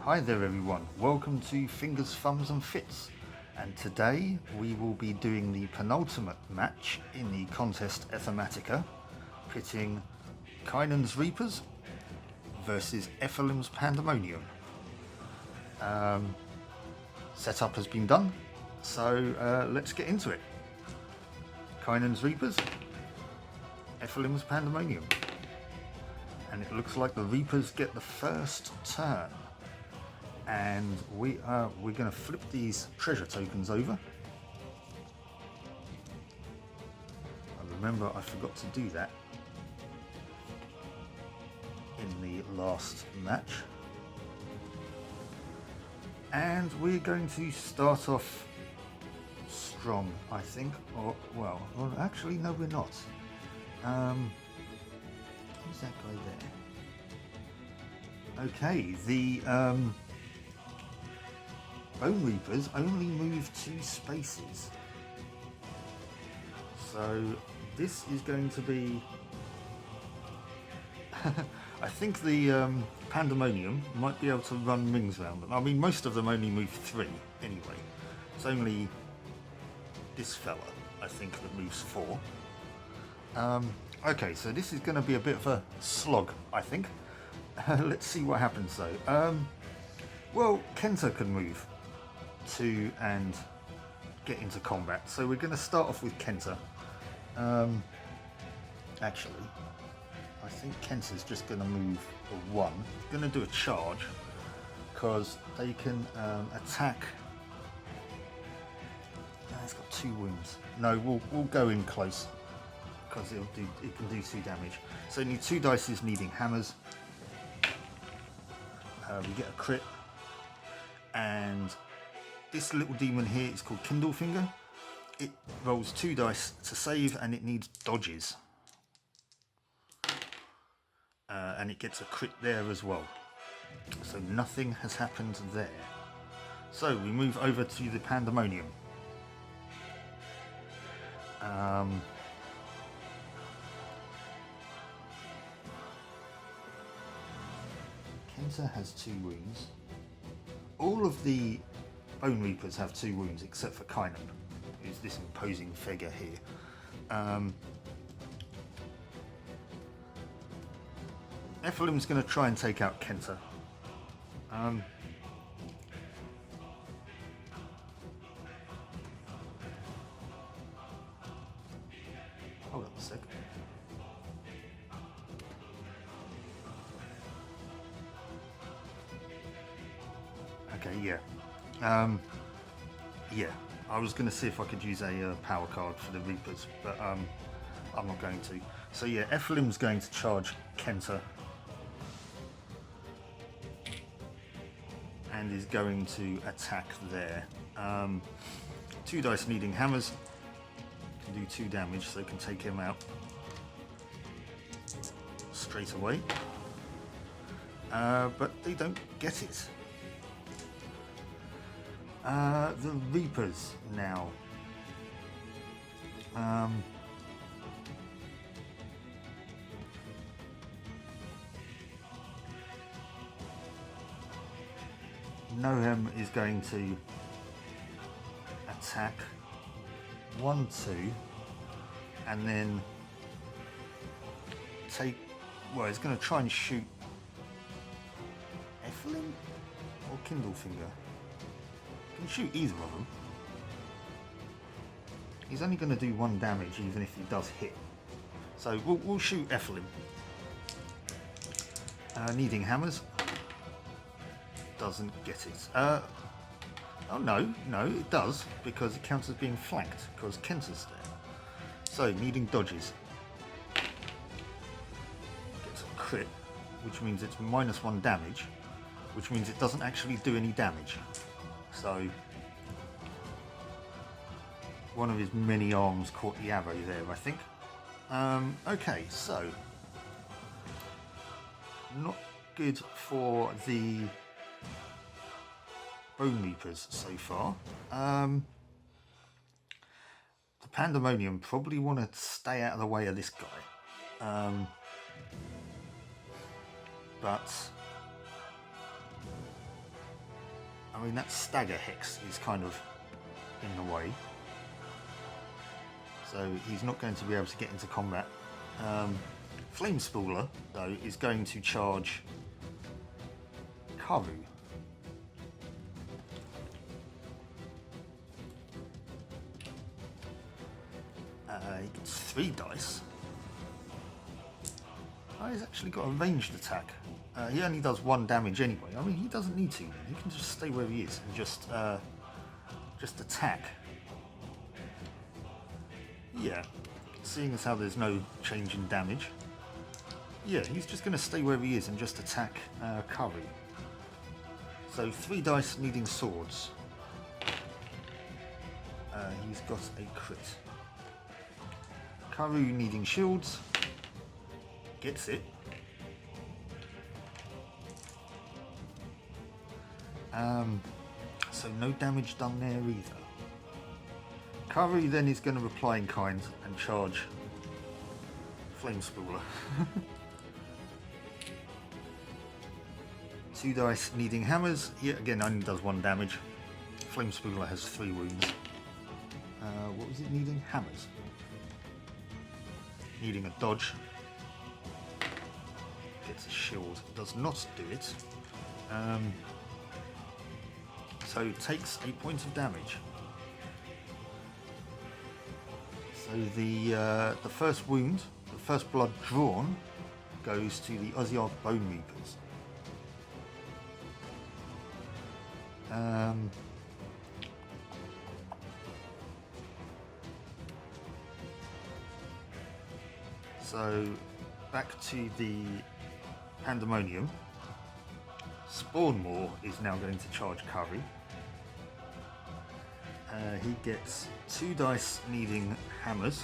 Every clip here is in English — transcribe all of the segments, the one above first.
Hi there everyone, welcome to Fingers, Thumbs and Fits, and today we will be doing the penultimate match in the contest Aethyrmatika, pitting Kainan's Reapers versus Ephilim's Pandaemonium. Setup has been done, so let's get into it. Kainan's Reapers, Ephilim's Pandaemonium, and it looks like the Reapers get the first turn. And we're going to flip these treasure tokens over. I remember I forgot to do that in the last match. And we're going to start off strong, I think. Or well, actually, no, we're not. Who's that guy there? Okay, the Bone Reapers only move 2 spaces, so this is going to be I think the Pandaemonium might be able to run rings around them. I mean, most of them only move 3 anyway. It's only this fella, I think, that moves 4. Okay, so this is going to be a bit of a slog, I think. Let's see what happens though. Well, Kenta can move 2 and get into combat, so we're going to start off with Kenta. Actually, I think Kenta's just going to move a 1. He's going to do a charge because they can attack. No, he's got 2 wounds. No, we'll go in close because it can do 2 damage. So you need 2 dice needing hammers. We get a crit, and this little demon here is called Kindle Finger. It rolls 2 dice to save, and it needs dodges, and it gets a crit there as well. So nothing has happened there. So we move over to the Pandaemonium. Kenta has 2 wounds. All of the Bone Reapers have 2 wounds except for Kainan, who's this imposing figure here. Ephilim's going to try and take out Kenta. Hold on a sec. Okay, yeah. Yeah, I was going to see if I could use a power card for the Reapers, but I'm not going to. So yeah, Ephilim's going to charge Kenta and is going to attack there. 2 dice needing hammers can do 2 damage, so can take him out straight away. But they don't get it. The Reapers now. Nohem is going to attack 1, 2, and then take. Well, he's going to try and shoot Ephilim or Kindle Finger. Can shoot either of them. He's only going to do 1 damage even if he does hit. So we'll shoot Ephilim. Needing hammers. Doesn't get it. Oh no, it does, because it counts as being flanked, because Kenta's there. So needing dodges. Gets a crit, which means it's -1 damage, which means it doesn't actually do any damage. So one of his many arms caught the arrow there, I think. Okay, so not good for the Bone Reapers so far. The Pandaemonium probably want to stay out of the way of this guy. But I mean, that stagger hex is kind of in the way. So he's not going to be able to get into combat. Flame Spooler, though, is going to charge Karu. He gets 3 dice. Oh, he's actually got a ranged attack. He only does 1 damage anyway. I mean, he doesn't need to. He can just stay where he is and just attack. Yeah, seeing as how there's no change in damage. Yeah, he's just going to stay where he is and just attack Karu. So 3 dice needing swords. He's got a crit. Karu needing shields. Gets it. So no damage done there either. Karu then is going to reply in kind and charge Flame Spooler. 2 dice needing hammers. Yet again only does 1 damage. Flame Spooler has 3 wounds. What was it needing? Hammers. Needing a dodge. Gets a shield. Does not do it. So takes 8 points of damage. So the first wound, the first blood drawn, goes to the Oziark Bone Reapers. So back to the Pandaemonium. Spawnmore is now going to charge Karu. He gets 2 dice needing hammers.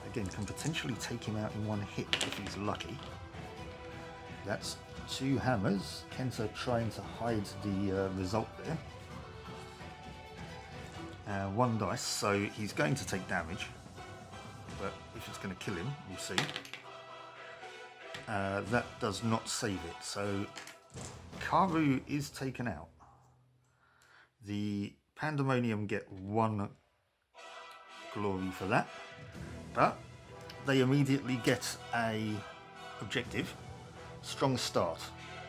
Again, can potentially take him out in 1 hit if he's lucky. That's 2 hammers. Kenta trying to hide the result there. 1 dice, so he's going to take damage. But if it's going to kill him, we'll see. That does not save it, so Karu is taken out. The Pandaemonium get 1 glory for that, but they immediately get a objective. Strong start.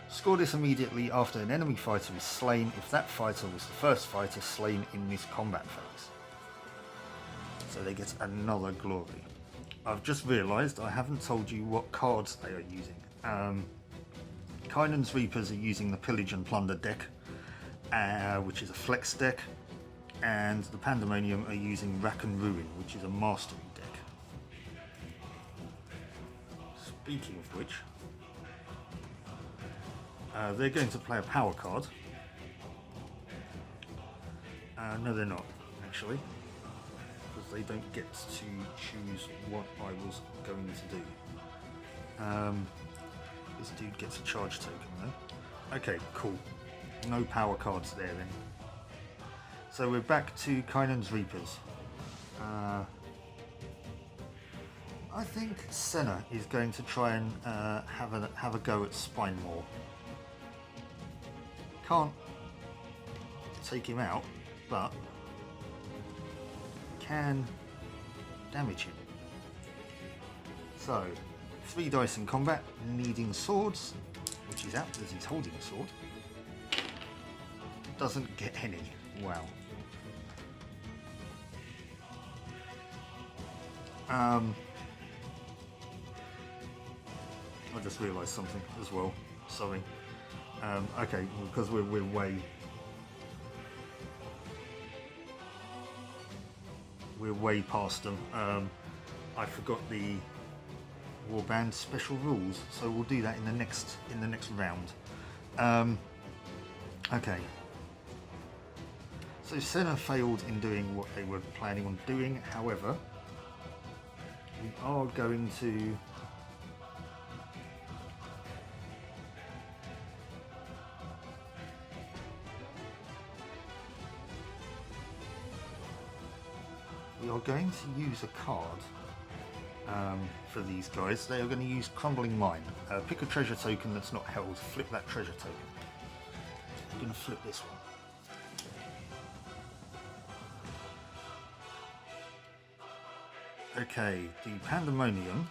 Score this immediately after an enemy fighter is slain if that fighter was the first fighter slain in this combat phase. So they get another glory. I've just realised I haven't told you what cards they are using. Kainan's Reapers are using the Pillage and Plunder deck, which is a flex deck, and the Pandaemonium are using Rack and Ruin, which is a mastery deck. Speaking of which, they're going to play a power card. No, they're not, actually, because they don't get to choose what I was going to do. This dude gets a charge token though. Okay, cool. No power cards there then. So we're back to Kainan's Reapers. I think Senna is going to try and have a go at Spinemore. Can't take him out, but can damage him. So 3 dice in combat, needing swords, which is out because he's holding a sword. Doesn't get any. Wow. I just realised something as well. Sorry. Okay, because we're way past them. I forgot the Warband special rules, so we'll do that in the next round. Okay. So Senna failed in doing what they were planning on doing. However, we are going to use a card for these guys. They are going to use Crumbling Mine. Pick a treasure token that's not held, flip that treasure token. I'm going to flip this one. Okay, the Pandaemonium.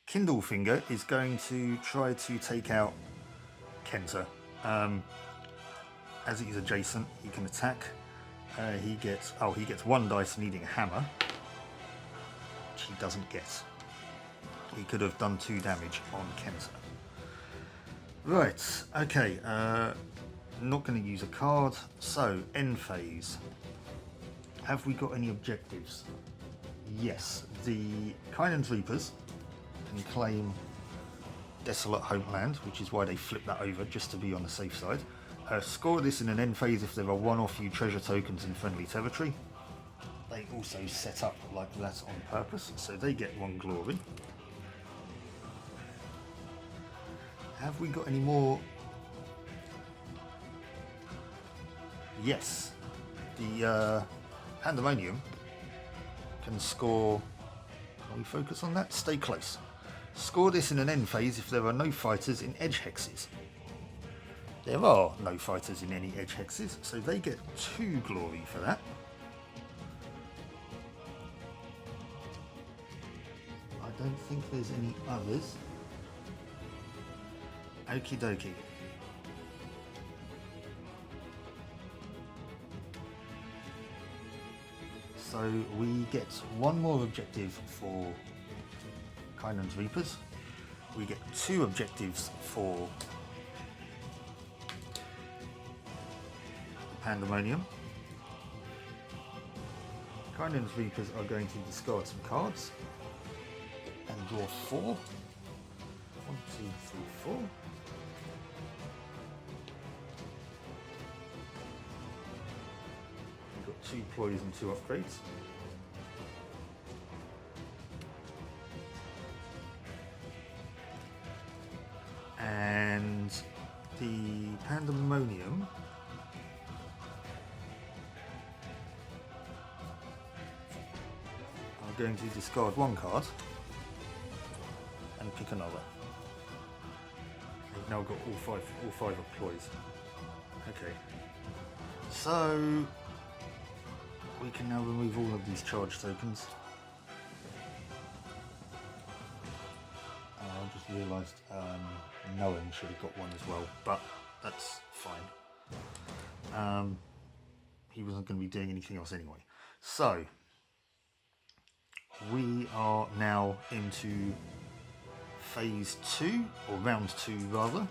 Kindlefinger is going to try to take out Kenta. As he's adjacent, he can attack. He gets 1 dice needing a hammer, which he doesn't get. He could have done 2 damage on Kenta. Right, okay, not going to use a card. So, end phase. Have we got any objectives? Yes, the Kainan's Reapers can claim Desolate Homeland, which is why they flip that over, just to be on the safe side. Score this in an end phase if there are 1 or few treasure tokens in friendly territory. They also set up like that on purpose, so they get 1 glory. Have we got any more? Yes, the Pandaemonium can score. Can we focus on that? Stay close. Score this in an end phase if there are no fighters in edge hexes. There are no fighters in any edge hexes, so they get 2 glory for that. I don't think there's any others. Okie dokie. So we get 1 more objective for Kainan's Reapers. We get 2 objectives for Pandaemonium. Kainan's Reapers are going to discard some cards and draw 4. 1, 2, 3, 4. We've got 2 ploys and 2 upgrades. And the Pandaemonium are going to discard 1 card and pick another. We've now got all five of ploys. Okay, so we can now remove all of these charge tokens. I just realised Nolan should have got 1 as well, but that's fine. He wasn't going to be doing anything else anyway. So we are now into phase 2, or round 2 rather.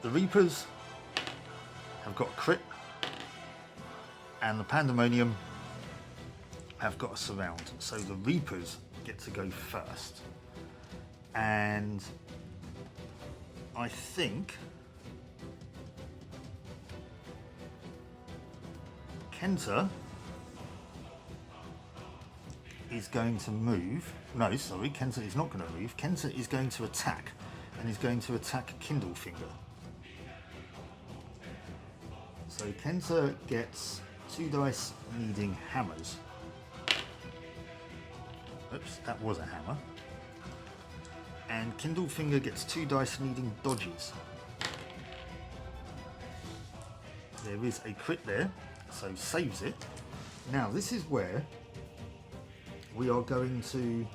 The Reapers have got a crit, and the Pandaemonium have got a surround. So the Reapers get to go first. And I think Kenta is going to move. No, sorry, Kenta is not going to move. Kenta is going to attack, and he's going to attack Kindlefinger. So Kenta gets 2 dice needing hammers. Oops, that was a hammer. And Kindlefinger gets 2 dice needing dodges. There is a crit there, so saves it. Now this is where we are going to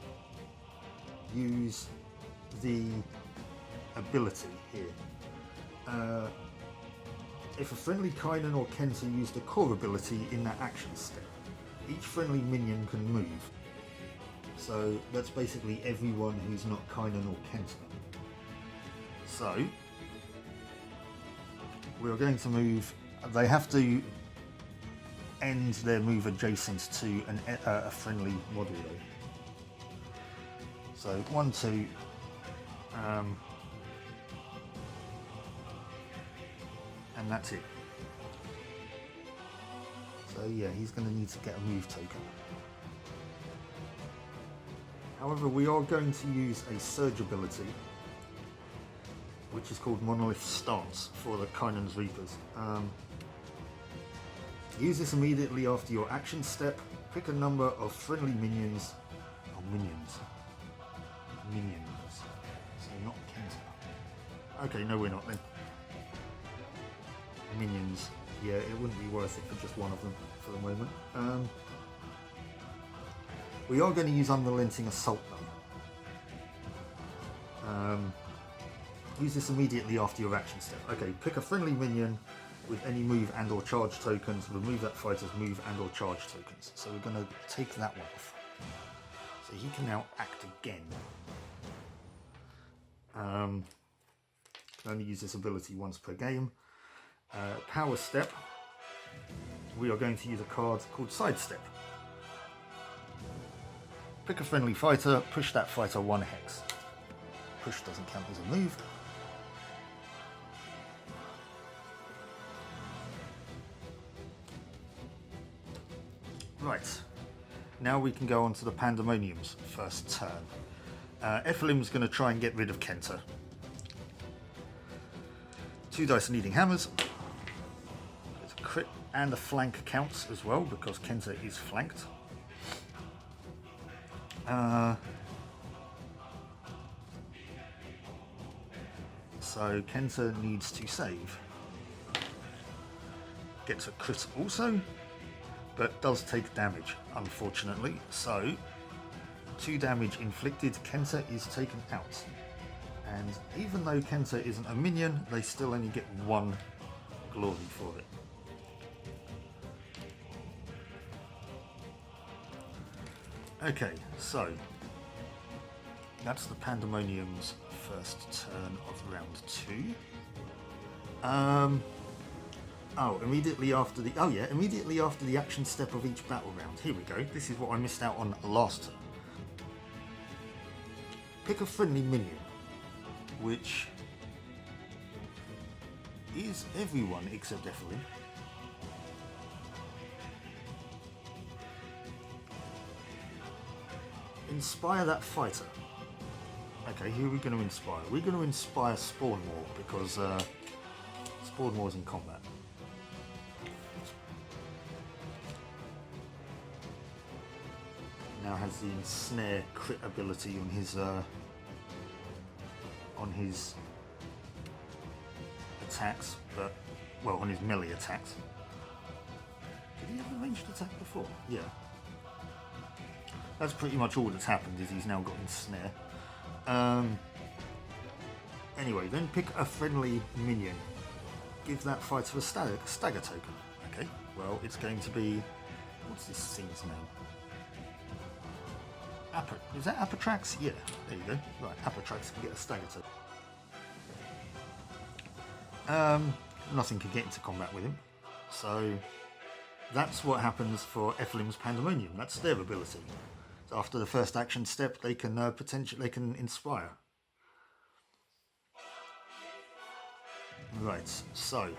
use the ability here. If a friendly Kainan or Kenta used a core ability in that action step, each friendly minion can move. So that's basically everyone who's not Kainan or Kenta. So we're going to move. They have to end their move adjacent to a friendly model though. So 1, 2. And that's it. So yeah, he's going to need to get a move token. However, we are going to use a surge ability, which is called Monolith Stance for the Kainan's Reapers. Use this immediately after your action step. Pick a number of friendly minions, or minions, so not Kenta. Okay, no, we're not then. Minions. Yeah, it wouldn't be worth it for just one of them for the moment. We are going to use Unrelenting Assault though. Use this immediately after your action step. Okay, pick a friendly minion with any move and or charge tokens. Remove that fighter's move and or charge tokens. So we're going to take that one off. So he can now act again. Can only use this ability once per game. Power Step. We are going to use a card called Sidestep. Pick a friendly fighter, push that fighter 1 hex. Push doesn't count as a move. Right, now we can go on to the Pandaemonium's first turn. Ephilim's going to try and get rid of Kenta. 2 dice needing hammers. There's a crit and a flank counts as well because Kenta is flanked. So Kenta needs to save. Gets a crit also, but does take damage, unfortunately. So 2 damage inflicted, Kenta is taken out. And even though Kenta isn't a minion, they still only get 1 glory for it. Okay, so that's the Pandaemonium's first turn of round 2. Immediately after the action step of each battle round. Here we go. This is what I missed out on last turn. Pick a friendly minion, which is everyone except Ephilim. Inspire that fighter. Okay, who are we going to inspire? We're going to inspire Spawnmore because Spawnmore's in combat. Now has the ensnare crit ability on his attacks, on his melee attacks. Did he have a ranged attack before? Yeah. That's pretty much all that's happened, is he's now got ensnare. Anyway, then pick a friendly minion. Give that fighter a stagger token. Okay, well, it's going to be... What's this thing's name? Is that Aethyrmatika? Yeah, there you go. Right, Aethyrmatika can get a stagger token. Nothing can get into combat with him. So that's what happens for Ephilim's Pandaemonium. That's their ability. So after the first action step, they can inspire. Right, so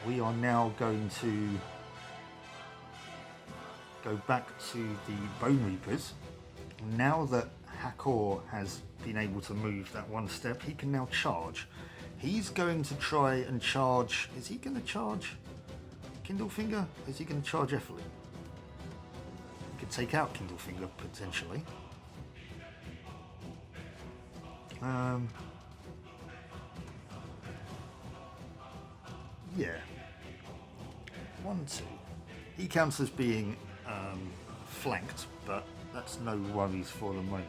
we are now going to go back to the Bone Reapers. Now that Hakor has been able to move that 1 step, he can now charge. He's going to try and charge... Is he going to charge Kindlefinger? Is he going to charge Ephilim? He could take out Kindlefinger, potentially. Yeah. 1, 2. He counts as being flanked, but that's no worries for the moment.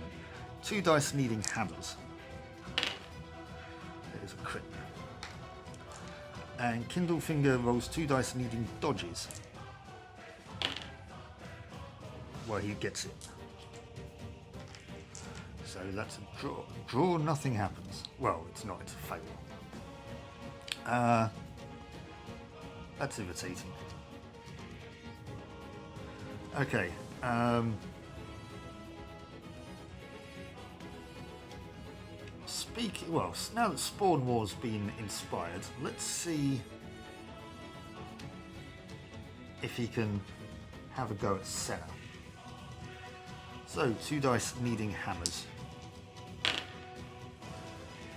2 dice needing hammers. There's a crit. And Kindlefinger rolls 2 dice needing dodges. Well, he gets it. So that's a draw. Draw, nothing happens. Well, it's not, it's a fail. That's irritating. Okay. Now that Spawnmore's been inspired, let's see if he can have a go at Senna. So, 2 dice needing hammers.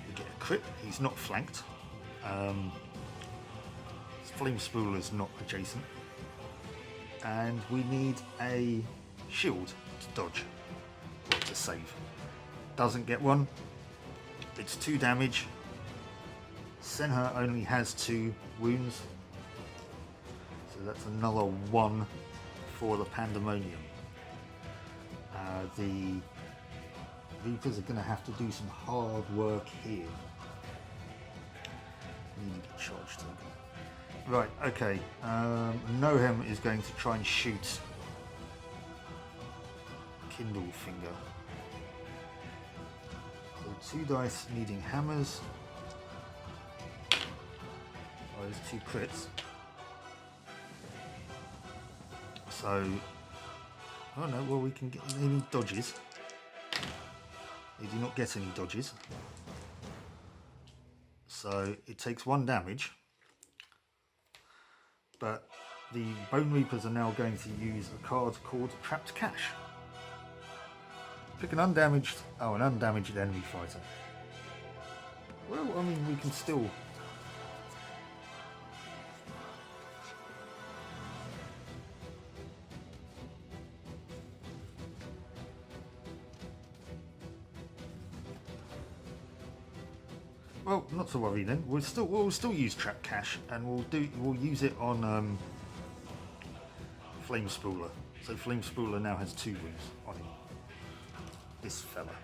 We get a crit. He's not flanked. Flame Spooler's not adjacent. And we need a shield to dodge or to save. Doesn't get one. It's 2 damage. Senha only has 2 wounds, so that's another 1 for the Pandaemonium. The Reapers are going to have to do some hard work here. Need to get charged token. Right, okay. Nohem is going to try and shoot Kindle Finger. So 2 dice needing hammers. Oh, there's 2 crits. So, oh no, well we can get any dodges. They do not get any dodges. So it takes 1 damage. But the Bone Reapers are now going to use a card called Trapped Cash. Pick an undamaged enemy fighter. Well, I mean, we can still... Well, not to worry then. We'll still use Trap Cash, and we'll use it on Flame Spooler. So Flame Spooler now has 2 wounds on him. This fella.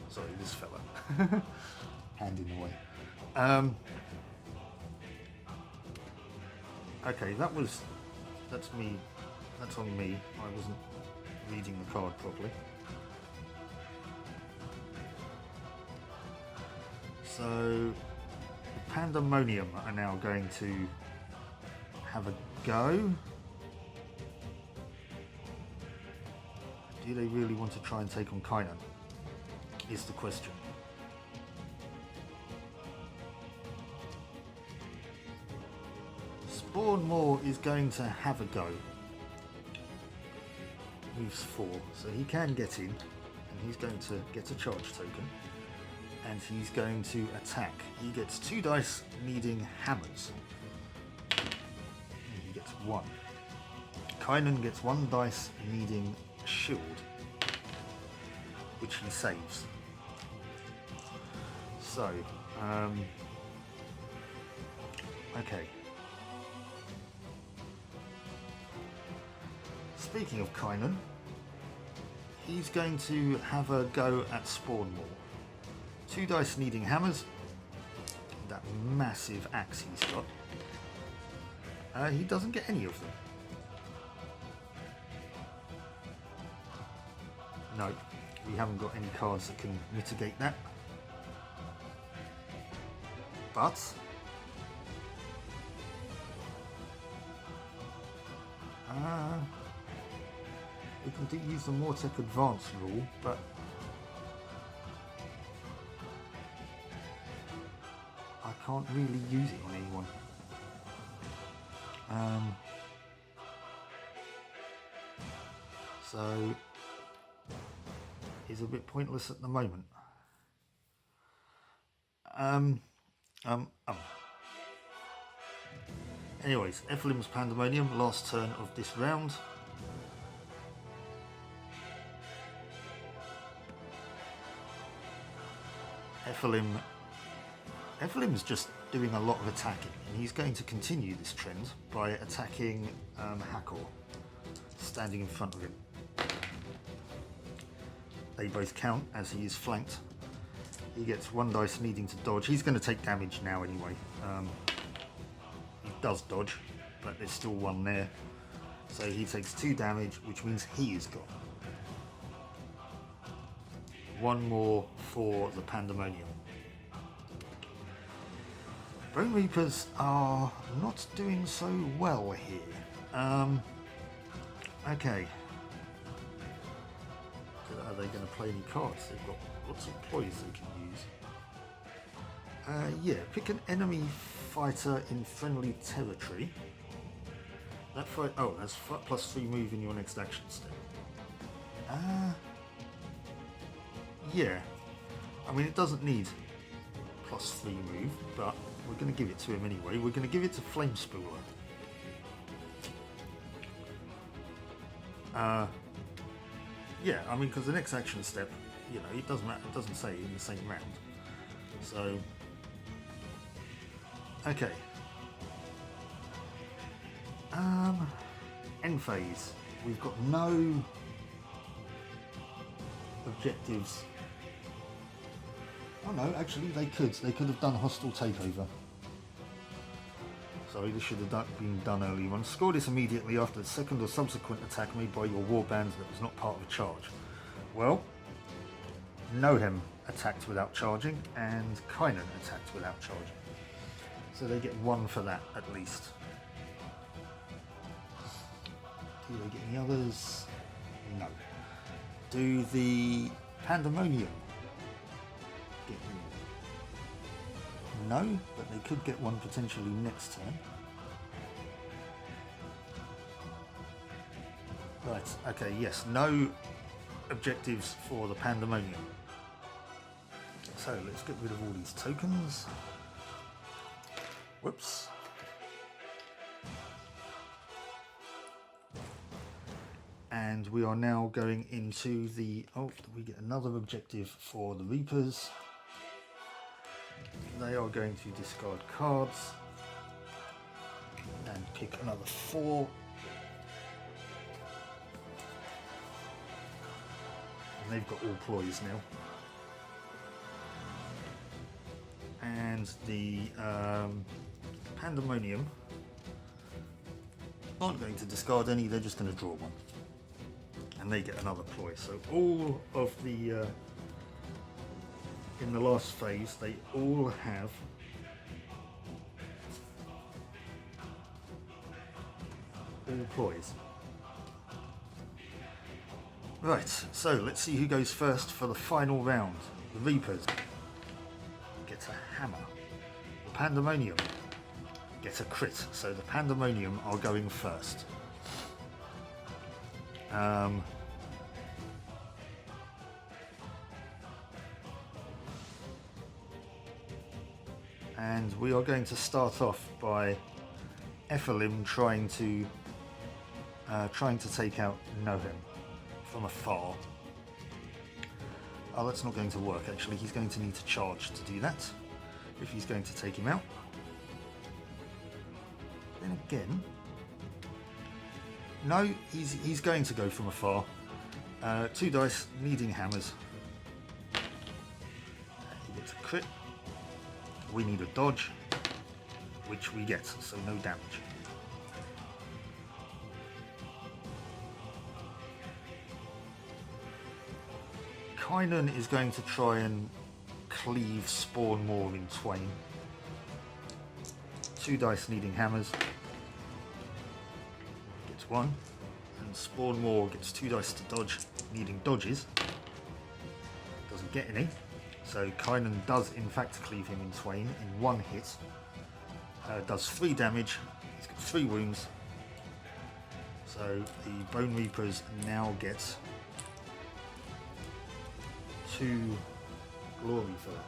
Sorry, this fella. Hand in the way. Okay, that's me. That's on me. I wasn't reading the card properly. So, the Pandaemonium are now going to have a go. Do they really want to try and take on Kainan? Is the question. Spawnmore is going to have a go. Moves 4, so he can get in, and he's going to get a charge token. And he's going to attack. He gets 2 dice needing hammers. And he gets 1. Kainan gets 1 dice needing shield, which he saves. So, okay. Speaking of Kainan, he's going to have a go at Spawnmore. 2 dice needing hammers. That massive axe he's got. He doesn't get any of them. No, we haven't got any cards that can mitigate that. But we can use the Mortec Advance rule, but I can't really use it on anyone. So it's a bit pointless at the moment. Anyways, Ephilim's Pandaemonium, last turn of this round. Ephilim's just doing a lot of attacking, and he's going to continue this trend by attacking Hakor, standing in front of him. They both count as he is flanked. He gets 1 dice needing to dodge. He's going to take damage now anyway. He does dodge, but there's still 1 there. So he takes 2 damage, which means he is gone. 1 more for the Pandaemonium. Bone Reapers are not doing so well here. Okay. Are they going to play any cards? They've got lots of ploys they can use. Yeah, pick an enemy fighter in friendly territory. That fight, has +3 move in your next action step. Yeah. I mean, it doesn't need +3 move, but we're going to give it to him anyway. We're going to give it to Flame Spooler. Yeah, I mean, because the next action step, you know, it doesn't matter, it doesn't say in the same round. So, okay. End phase. We've got no objectives. Oh no, actually they could have done hostile takeover. Sorry, this should have been done earlier on. Score this immediately after the second or subsequent attack made by your warband that was not part of a charge. Well, Nohem attacked without charging, and Kainan attacked without charging. So they get 1 for that at least. Do they get any others? No. Do the Pandaemonium get any? No, but they could get 1 potentially next turn. Right, okay, yes, no objectives for the Pandaemonium. So let's get rid of all these tokens. Whoops. And we are now going into the... Oh, we get another objective for the Reapers. They are going to discard cards and pick another 4. And they've got all ploys now. And the Pandaemonium aren't going to discard any, they're just going to draw 1. And they get another ploy. So all of the... in the last phase, they all have all ploys. Right, so let's see who goes first for the final round. The Reapers get a hammer. The Pandaemonium get a crit, so the Pandaemonium are going first. And we are going to start off by Ephilim trying to take out Nohem from afar. Oh, that's not going to work actually. He's going to need to charge to do that if he's going to take him out. Then again, no, he's going to go from afar. 2 dice, needing hammers. He gets a crit. We need a dodge, which we get, so no damage. Kainan is going to try and cleave Spawn Maw in twain. 2 dice needing hammers. Gets 1. And Spawn Maw gets 2 dice to dodge, needing dodges. Doesn't get any. So Kainan does in fact cleave him in twain in 1 hit. Does 3 damage. He's got 3 wounds. So the Bone Reapers now get 2 glory for that.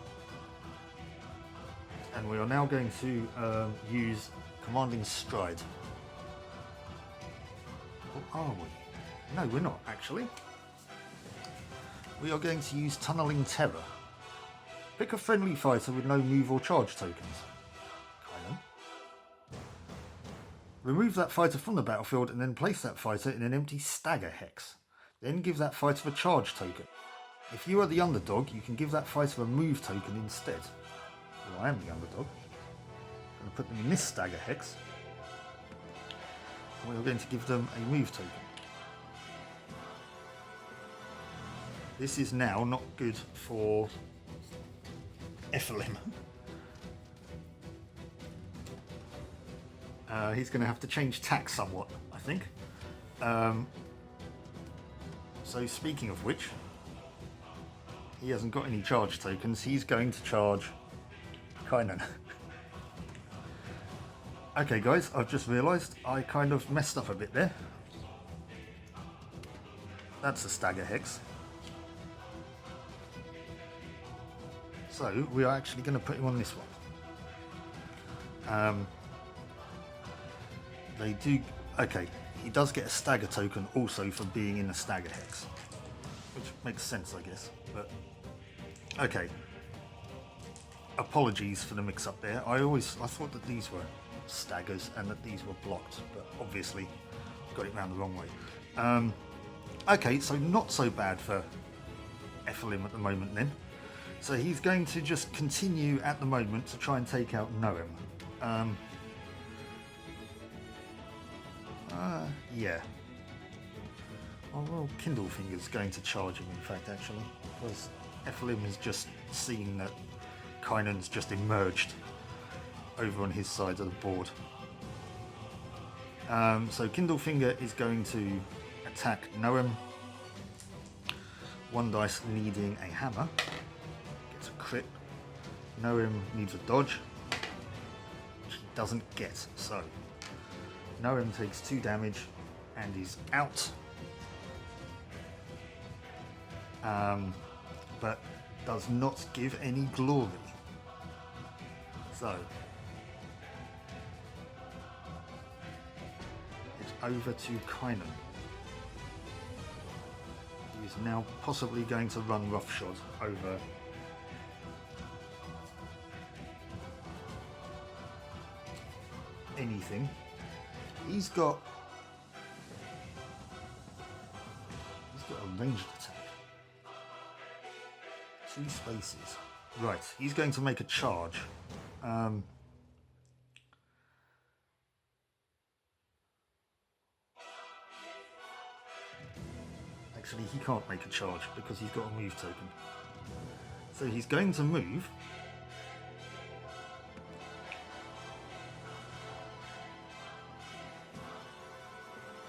And we are now going to use Commanding Stride. Or are we? No, we're not actually. We are going to use Tunneling Terror. Pick a friendly fighter with no move or charge tokens. Kainan. Remove that fighter from the battlefield and then place that fighter in an empty stagger hex. Then give that fighter a charge token. If you are the underdog, you can give that fighter a move token instead. Well, I am the underdog. I'm going to put them in this stagger hex. And we're going to give them a move token. This is now not good for Ephilim. He's going to have to change tack somewhat, I think. So speaking of which, he hasn't got any charge tokens. He's going to charge Kainan. Okay guys, I've just realised I kind of messed up a bit there. That's a stagger hex. So we are actually going to put him on this one. They do... Okay, he does get a stagger token also for being in a stagger hex. which makes sense, I guess. But okay. Apologies for the mix-up there. I thought that these were staggers and that these were blocked, but obviously got it round the wrong way. Okay, so not so bad for Ephilim at the moment then. So he's going to just continue at the moment to try and take out Noem. Yeah. Oh, well, Kindlefinger's going to charge him, in fact, actually, because Ephilim has just seen that Kainan's just emerged over on his side of the board. So Kindlefinger is going to attack Noem. One dice needing a hammer. Gets a crit. Noem needs a dodge, which he doesn't get. So Noem takes 2 damage and is out. But does not give any glory. So it's over to Kainan. He is now possibly going to run roughshod over anything. He's got a ranged attack. 2 spaces. Right, he's going to make a charge. Actually, he can't make a charge because he's got a move token. So he's going to move.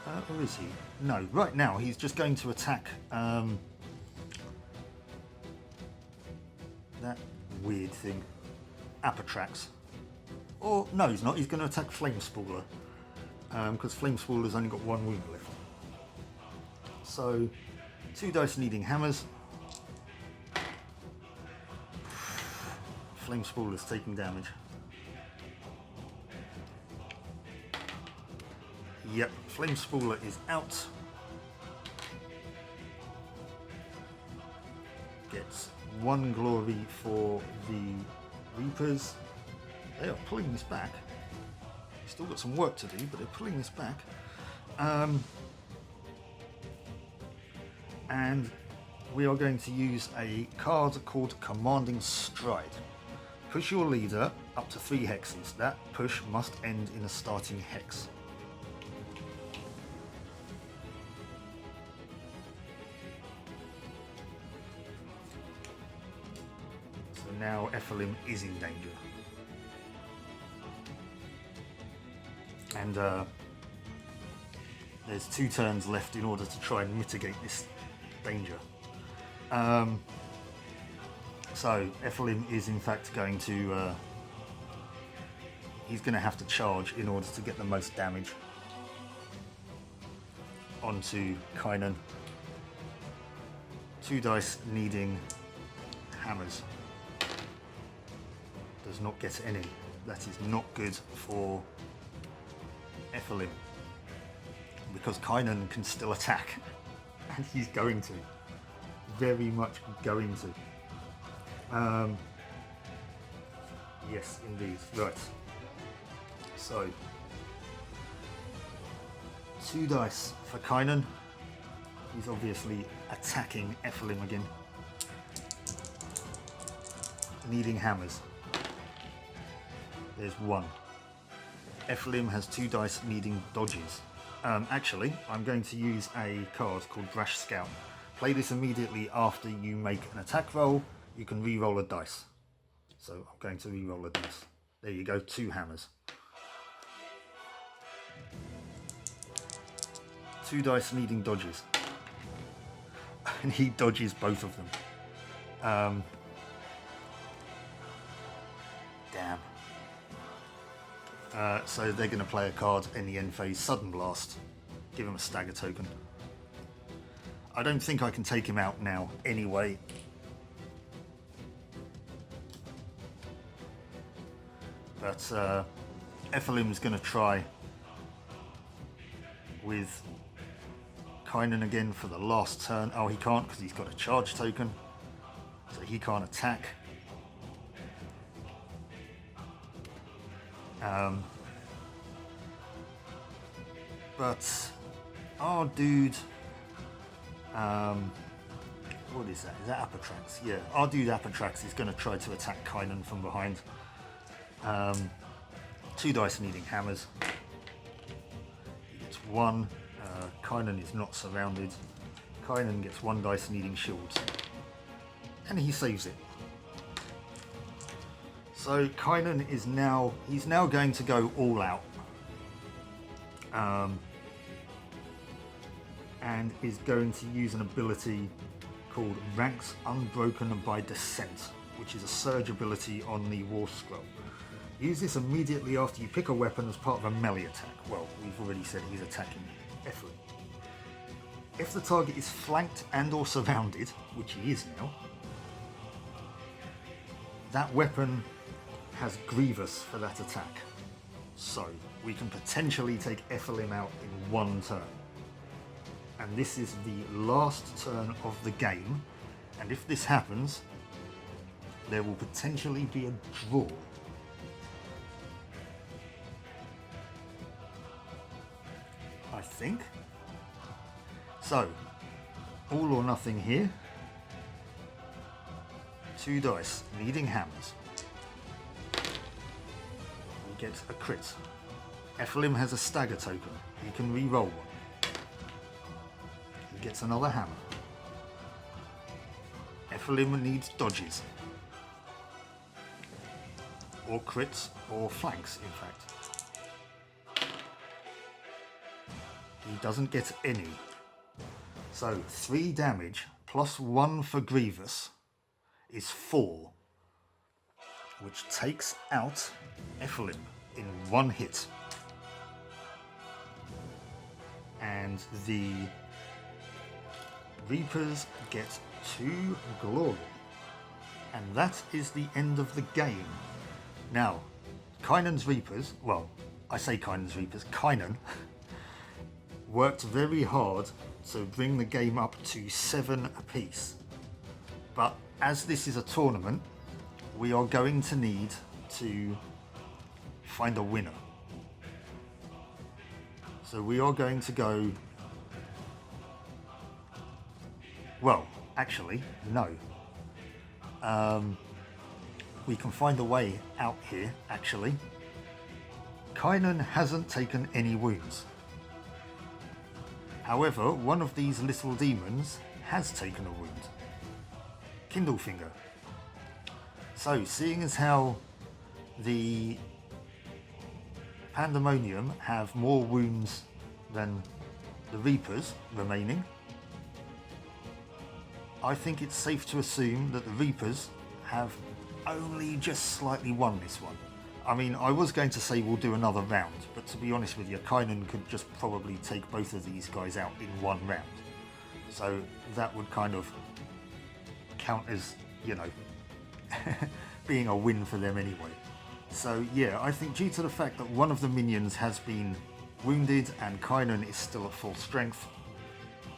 Or is he? No, right now he's just going to attack that weird thing, Aethyrmatika. Or no, he's not. He's going to attack Flamespooler because Flamespooler's only got 1 wound left. So 2 dice needing hammers. Flamespooler's taking damage. Yep, Flamespooler is out. Gets 1 glory for the Reapers. They are pulling this back. Still got some work to do, but they're pulling this back. And we are going to use a card called Commanding Stride. Push your leader up to 3 hexes. That push must end in a starting hex. So now Ephilim is in danger. And there's 2 turns left in order to try and mitigate this danger. So Ephilim is in fact going to he's going to have to charge in order to get the most damage onto Kainan. 2 dice needing hammers. Does not get any. That is not good for Ephilim, because Kainan can still attack, and he's going to, very much going to. Yes, indeed. Right. So 2 dice for Kainan. He's obviously attacking Ephilim again, needing hammers. There's 1. Ephilim has 2 dice needing dodges. Actually, I'm going to use a card called Brash Scout. Play this immediately after you make an attack roll. You can re-roll a dice. So I'm going to re-roll a dice. There you go, 2 hammers. 2 dice needing dodges. And he dodges both of them. Damn. So they're going to play a card in the end phase, Sudden Blast. Give him a stagger token. I don't think I can take him out now anyway. But Ephilim's going to try with Kainan again for the last turn. Oh, he can't because he's got a charge token, so he can't attack. But our dude, what is that? Is that Aethyrmatika? Yeah, our dude Aethyrmatika is going to try to attack Kainan from behind. 2 dice needing hammers. He gets 1. Kainan is not surrounded. Kainan gets 1 dice needing shields. And he saves it. So Kainan is now, he's now going to go all out. And is going to use an ability called Ranks Unbroken by Descent, which is a surge ability on the War Scroll. Use this immediately after you pick a weapon as part of a melee attack. Well, we've already said he's attacking Ephilim. If the target is flanked and or surrounded, which he is now, that weapon has Grievous for that attack. So we can potentially take Ephilim out in 1 turn. And this is the last turn of the game. And if this happens, there will potentially be a draw. I think. So, all or nothing here. 2 dice, needing hammers. We get a crit. Ephilim has a stagger token. He can re-roll 1. He gets another hammer. Ephilim needs dodges. Or crits, or flanks, in fact. He doesn't get any. So 3 damage plus 1 for Grievous is 4, which takes out Ephilim in 1 hit. And the Reapers get 2 glory. And that is the end of the game. Now, Kainan's Reapers, well, I say Kainan's Reapers, Kainan worked very hard to bring the game up to 7 apiece. But as this is a tournament, we are going to need to find a winner. So we are going to go... Well, actually, no. We can find a way out here, actually. Kainan hasn't taken any wounds. However, one of these little demons has taken a wound. Kindlefinger. So, seeing as how the Pandaemonium have more wounds than the Reapers remaining, I think it's safe to assume that the Reapers have only just slightly won this one. I mean, I was going to say we'll do another round, but to be honest with you, Kainan could just probably take both of these guys out in 1 round. So that would kind of count as, you know, being a win for them anyway. So yeah, I think due to the fact that one of the minions has been wounded and Kainan is still at full strength,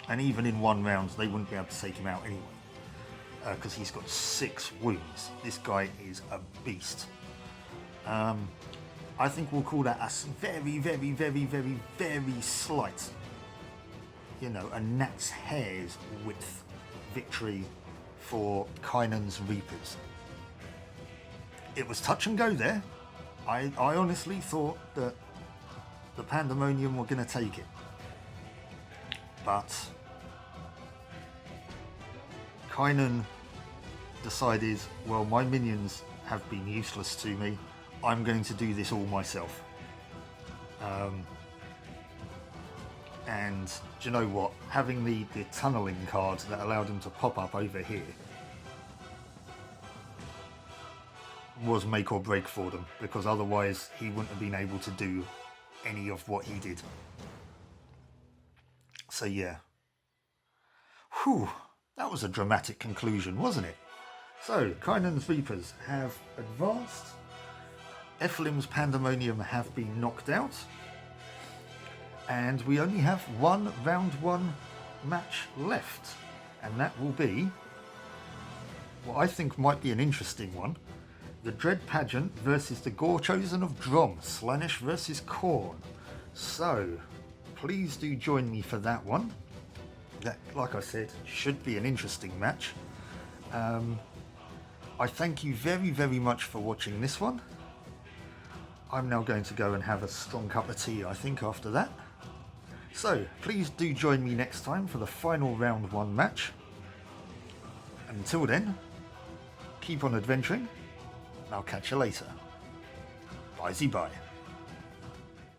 and even in 1 round they wouldn't be able to take him out anyway, because he's got 6 wounds. This guy is a beast. I think we'll call that a very, very, very, very, very slight, you know, a gnat's hair's width victory for Kainan's Reapers. It was touch and go there. I honestly thought that the Pandaemonium were going to take it. But Kainan decided, well, my minions have been useless to me. I'm going to do this all myself. And do you know what? Having the tunnelling card that allowed him to pop up over here was make or break for them, because otherwise he wouldn't have been able to do any of what he did. So yeah. Whew, that was a dramatic conclusion, wasn't it? So, Kainan's Reapers have advanced. Ephilim's Pandaemonium have been knocked out. And we only have 1 round 1 match left, and that will be what I think might be an interesting one. The Dread Pageant versus the Gore Chosen of Drom, Slaanesh versus Khorne. So, please do join me for that one. That, like I said, should be an interesting match. I thank you very, very much for watching this one. I'm now going to go and have a strong cup of tea, I think, after that. So, please do join me next time for the final round 1 match. Until then, keep on adventuring, and I'll catch you later. Bye-bye.